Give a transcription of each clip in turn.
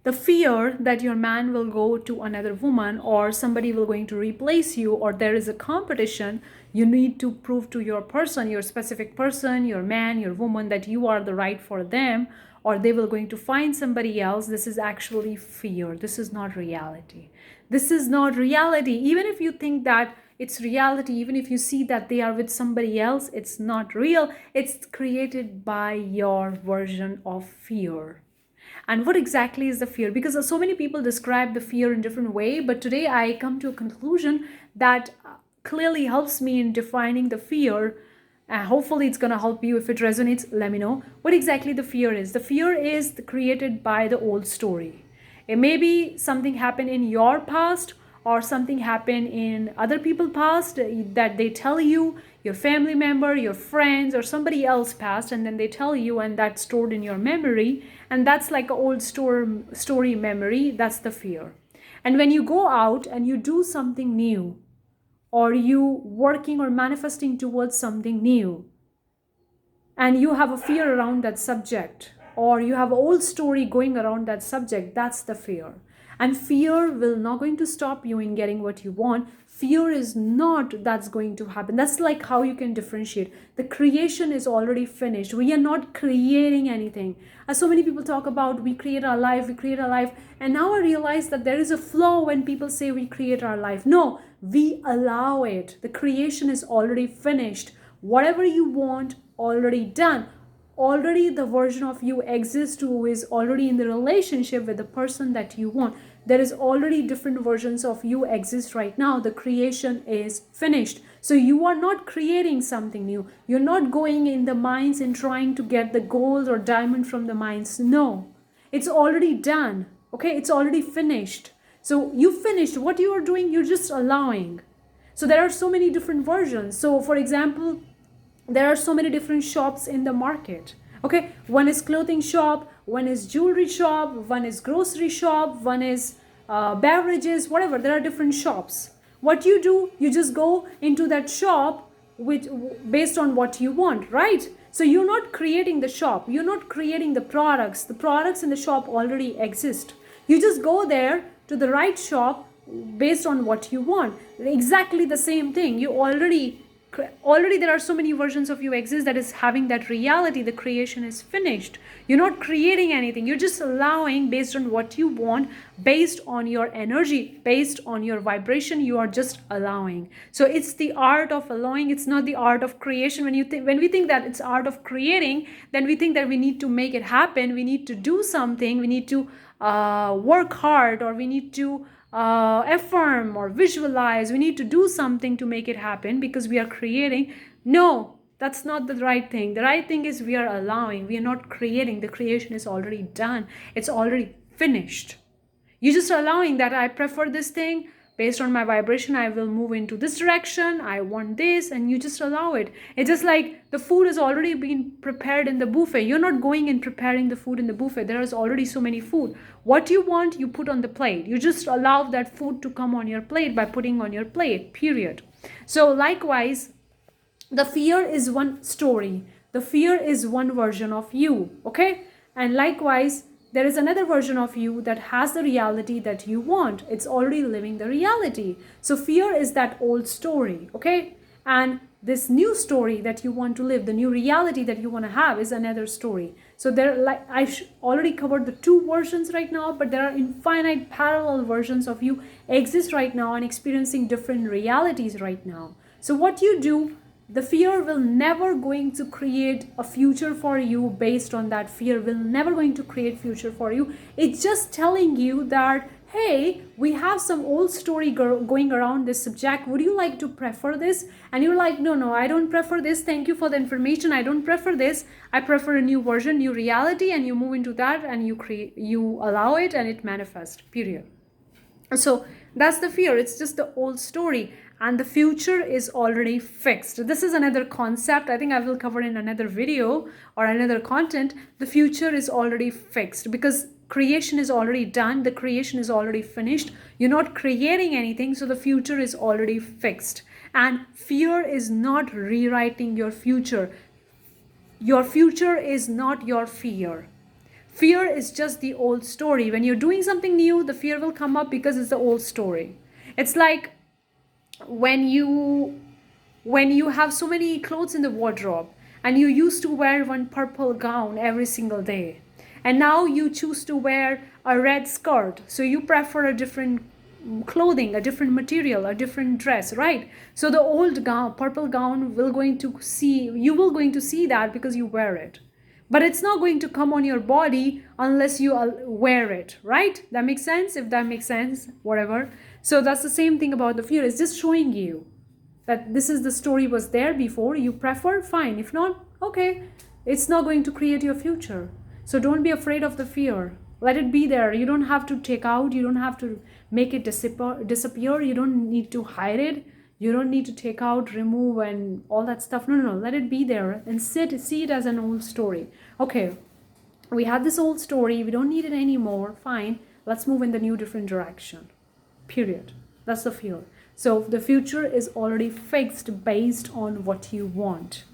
The fear that your man will go to another woman, or somebody will going to replace you, or there is a competition, you need to prove to your person, your specific person, your man, your woman, that you are the right for them, or they will going to find somebody else. This is actually fear. This is not reality. This is not reality. Even if you think that it's reality, even if you see that they are with somebody else, it's not real. It's created by your version of fear. And what exactly is the fear? Because so many people describe the fear in different way, but today I come to a conclusion that clearly helps me in defining the fear. Hopefully it's going to help you. If it resonates, let me know what exactly the fear is. The fear is created by the old story. It may be something happened in your past, or something happened in other people's past that they tell you, your family member, your friends, or somebody else past, and then they tell you, and that's stored in your memory, and that's like an old story memory. That's the fear. And when you go out and you do something new, or you working or manifesting towards something new, and you have a fear around that subject, or you have an old story going around that subject, that's the fear. And fear will not going to stop you in getting what you want. Fear is not that's going to happen. That's like how you can differentiate. The creation is already finished. We are not creating anything. As so many people talk about, we create our life, we create our life. And now I realize that there is a flaw when people say we create our life. No, we allow it. The creation is already finished. Whatever you want, already done. Already the version of you exists who is already in the relationship with the person that you want. There is already different versions of you exist right now. The creation is finished. So you are not creating something new. You're not going in the mines and trying to get the gold or diamond from the mines. No, it's already done. Okay, it's already finished. So you finished. What you are doing, you're just allowing. So there are so many different versions. So for example, there are so many different shops in the market. Okay, one is clothing shop, one is jewelry shop, one is grocery shop, one is beverages, whatever. There are different shops. What you do, you just go into that shop with based on what you want, right? So you're not creating the shop, you're not creating the products. The products in the shop already exist. You just go there to the right shop based on what you want. Exactly the same thing. You already there are so many versions of you exist that is having that reality. The creation is finished. You're not creating anything. You're just allowing based on what you want, based on your energy, based on your vibration. You are just allowing. So it's the art of allowing. It's not the art of creation. When we think that it's art of creating, then we think that we need to make it happen. We need to do something. We need to work hard, or we need to affirm or visualize. We need to do something to make it happen because we are creating. No, that's not the right thing. The right thing is we are allowing. We are not creating. The creation is already done. It's already finished. You're just allowing that I prefer this thing. Based on my vibration, I will move into this direction. I want this, and you just allow it. It's just like the food has already been prepared in the buffet. You're not going and preparing the food in the buffet. There is already so many food. What you want, you put on the plate. You just allow that food to come on your plate by putting on your plate, period. So likewise, the fear is one story. The fear is one version of you, okay? And likewise, there is another version of you that has the reality that you want. It's already living the reality. So fear is that old story, okay? And this new story that you want to live, the new reality that you want to have, is another story. So there, like already covered the two versions right now, but there are infinite parallel versions of you exist right now and experiencing different realities right now. So what you do, the fear will never going to create a future for you. Based on that fear will never going to create future for you. It's just telling you that, hey, we have some old story going around this subject. Would you like to prefer this? And you're like, no, I don't prefer this. Thank you for the information. I don't prefer this. I prefer a new version, new reality. And you move into that and you allow it and it manifests, period. So that's the fear. It's just the old story. And the future is already fixed. This is another concept I think I will cover in another video or another content. The future is already fixed because creation is already done. The creation is already finished. You're not creating anything. So the future is already fixed. And fear is not rewriting your future. Your future is not your fear. Fear is just the old story. When you're doing something new, the fear will come up because it's the old story. It's like when you have so many clothes in the wardrobe and you used to wear one purple gown every single day, and now you choose to wear a red skirt, so you prefer a different clothing, a different material, a different dress, right? So the old gown, purple gown, will going to see that because you wear it, but it's not going to come on your body unless you wear it, right? That makes sense? If that makes sense, whatever. So that's the same thing about the fear. It's just showing you that this is the story was there before. You prefer, fine. If not, okay. It's not going to create your future. So don't be afraid of the fear. Let it be there. You don't have to take out. You don't have to make it disappear. You don't need to hide it. You don't need to take out, remove, and all that stuff. No. Let it be there and see it as an old story. Okay, we had this old story. We don't need it anymore. Fine. Let's move in the new different direction. Period. That's the fear. So the future is already fixed based on what you want,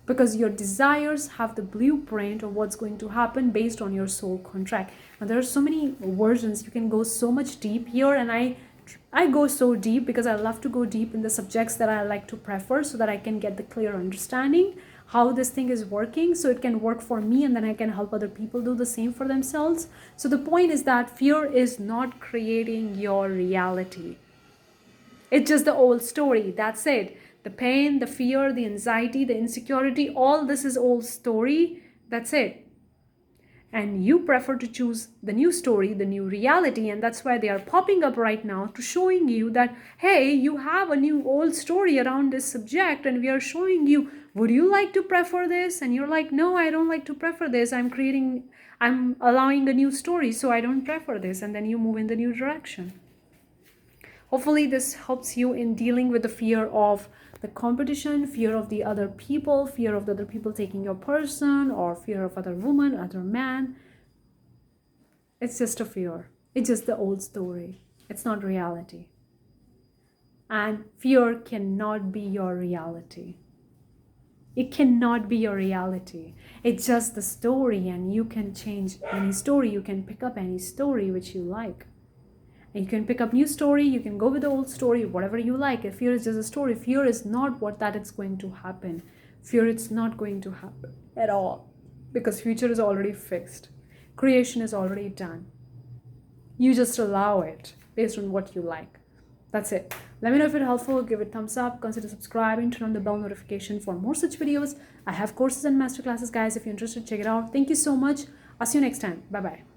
because your desires have the blueprint of what's going to happen based on your soul contract. Now there are so many versions. You can go so much deep here, and I go so deep because I love to go deep in the subjects that I like to prefer, so that I can get the clear understanding how this thing is working, so it can work for me, and then I can help other people do the same for themselves. So the point is that fear is not creating your reality. It's just the old story. That's it. The pain, the fear, the anxiety, the insecurity, all this is old story. That's it. And you prefer to choose the new story, the new reality. And that's why they are popping up right now, to showing you that, hey, you have a new old story around this subject. And we are showing you, would you like to prefer this? And you're like, no, I don't like to prefer this. I'm allowing a new story, so I don't prefer this. And then you move in the new direction. Hopefully this helps you in dealing with the fear of the competition, fear of the other people, fear of the other people taking your person, or fear of other woman, other man. It's just a fear. It's just the old story. It's not reality. And fear cannot be your reality. It cannot be your reality. It's just the story, and you can change any story. You can pick up any story which you like. And you can pick up new story, you can go with the old story, whatever you like. If fear is just a story, fear is not what that it's going to happen. Fear, it's not going to happen at all, because future is already fixed. Creation is already done. You just allow it based on what you like. That's it. Let me know if it's helpful. Give it a thumbs up. Consider subscribing. Turn on the bell notification for more such videos. I have courses and masterclasses, guys. If you're interested, check it out. Thank you so much. I'll see you next time. Bye-bye.